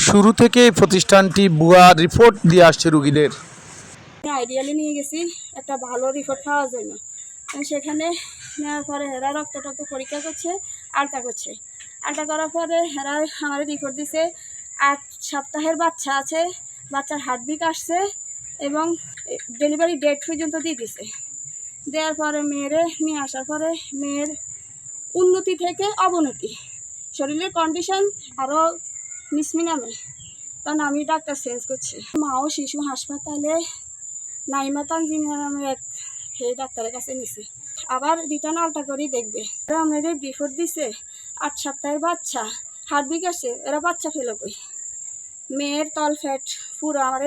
শুরু থেকে এই প্রতিষ্ঠানটি ভুয়া রিপোর্ট দিয়ে আসছে রোগীদের। আইডিয়ালে নিয়ে গেছি একটা ভালো রিপোর্ট পাওয়ার জন্য। সেখানে নেওয়ার পরে হেরা রক্ত পরীক্ষা করছে, আলট্রা করছে। আলট্রা করার পরে হেরা আমার রিপোর্ট দিছে 8 সপ্তাহের বাচ্চা আছে, বাচ্চার হার্টবিট আসছে এবং ডেলিভারি ডেট পর্যন্ত দিয়ে দিছে। দেওয়ার পরে মেয়েরে নিয়ে আসার পরে মেয়ের উন্নতি থেকে অবনতি, শরীরের কন্ডিশন আরও নিসমিনামে, তখন আমি ডাক্তার চেঞ্জ করছি। মা ও শিশু হাসপাতালে নাইমা তানজিমিয়া নামে এক সেই ডাক্তারের কাছে নিছি, আবার রিটার্ন আলট্রা করেই দেখবে। আমাদের রিপোর্ট দিছে 8 সপ্তাহের বাচ্চা, হার্টবিট আসছে, এরা বাচ্চা ফেলো কই। মেয়ের তলফেট পুরো আমার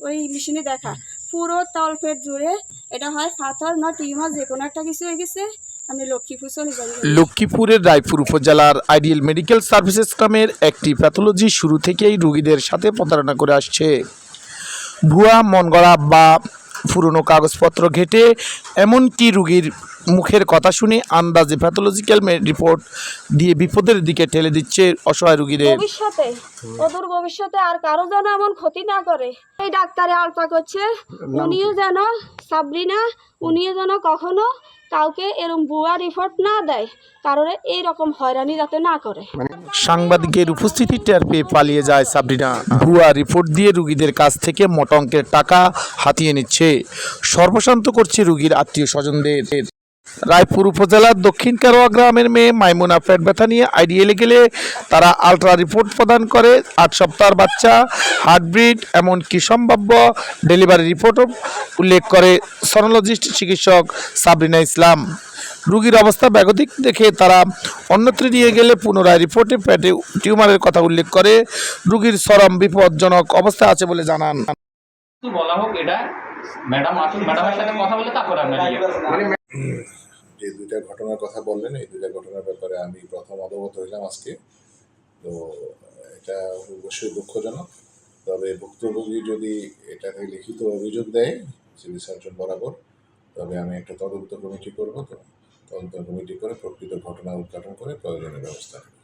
ওই মেশিনে দেখা পুরো তলফেট জুড়ে, এটা হয় পাথর না টিউমার, যে কোনো একটা কিছু হয়ে গেছে। আমি লক্ষ্মীপুর চলে যাই। লক্ষ্মীপুরের রায়পুর উপজেলার আইডিয়াল মেডিকেল সার্ভিসেস নামের একটি প্যাথোলজি শুরু থেকেই রোগীদের সাথে প্রতারণা করে আসছে। ভুয়া মন গড়া বা পুরনো কাগজপত্র ঘেঁটে, এমনকি রোগীর মুখের কথা শুনে আন্দাজে প্যাথোলজিক্যাল রিপোর্ট দিয়ে বিপদের দিকে ঠেলে দিচ্ছে অসহায় রোগীদের। অদূর ভবিষ্যতে আর কারো যেন এমন ক্ষতি না করে। এই ডাক্তারে আলট্রা করছে, উনিও যেন সাবরিনা, উনিও যেন কখনো কাউকে এরকম ভুয়া রিপোর্ট না দেয়, কারণে এইরকম হয়রানি যাতে না করে। সাংবাদিকের উপস্থিতি টের পেয়ে পালিয়ে যায় সাবরিনা। ভুয়া রিপোর্ট দিয়ে রোগীদের কাছ থেকে মোটা অঙ্কের টাকা হাতিয়ে নিচ্ছে, সর্বশান্ত করছে রোগীর আত্মীয় স্বজনদের। রায়পুর উপজেলার দক্ষিণ কারোয়া গ্রামের মেয়ে মাইমুনা পেট ব্যথা নিয়ে আইডিয়ালে গেলে তারা আলট্রা রিপোর্ট প্রদান করে 8 সপ্তাহের বাচ্চা, হার্টবিট, এমনকি সম্ভাব্য ডেলিভারি রিপোর্টও উল্লেখ করে সনোলজিস্ট চিকিৎসক সাবরিনা ইসলাম। রোগীর অবস্থা বেগতিক দেখে তারা অন্যত্র নিয়ে গেলে পুনরায় রিপোর্টে পেটে টিউমারের কথা উল্লেখ করে রোগীর চরম বিপজ্জনক অবস্থা আছে বলে জানান। বলা হোক এটা ম্যাডাম আসুন, ম্যাডামের সাথে কথা বলে তারপর যে দুইটা ঘটনার কথা বললেন, এই দুইটা ঘটনার ব্যাপারে আমি প্রথম অবগত হইলাম আজকে। তো এটা অবশ্যই দুঃখজনক। তবে ভুক্তভোগী যদি এটাকে লিখিত অভিযোগ দেয় সিভিল সার্জন বরাবর, তবে আমি একটা তদন্ত কমিটি করব। তো তদন্ত কমিটি করে প্রকৃত ঘটনা উদ্ঘাটন করে প্রয়োজনীয় ব্যবস্থা নেব।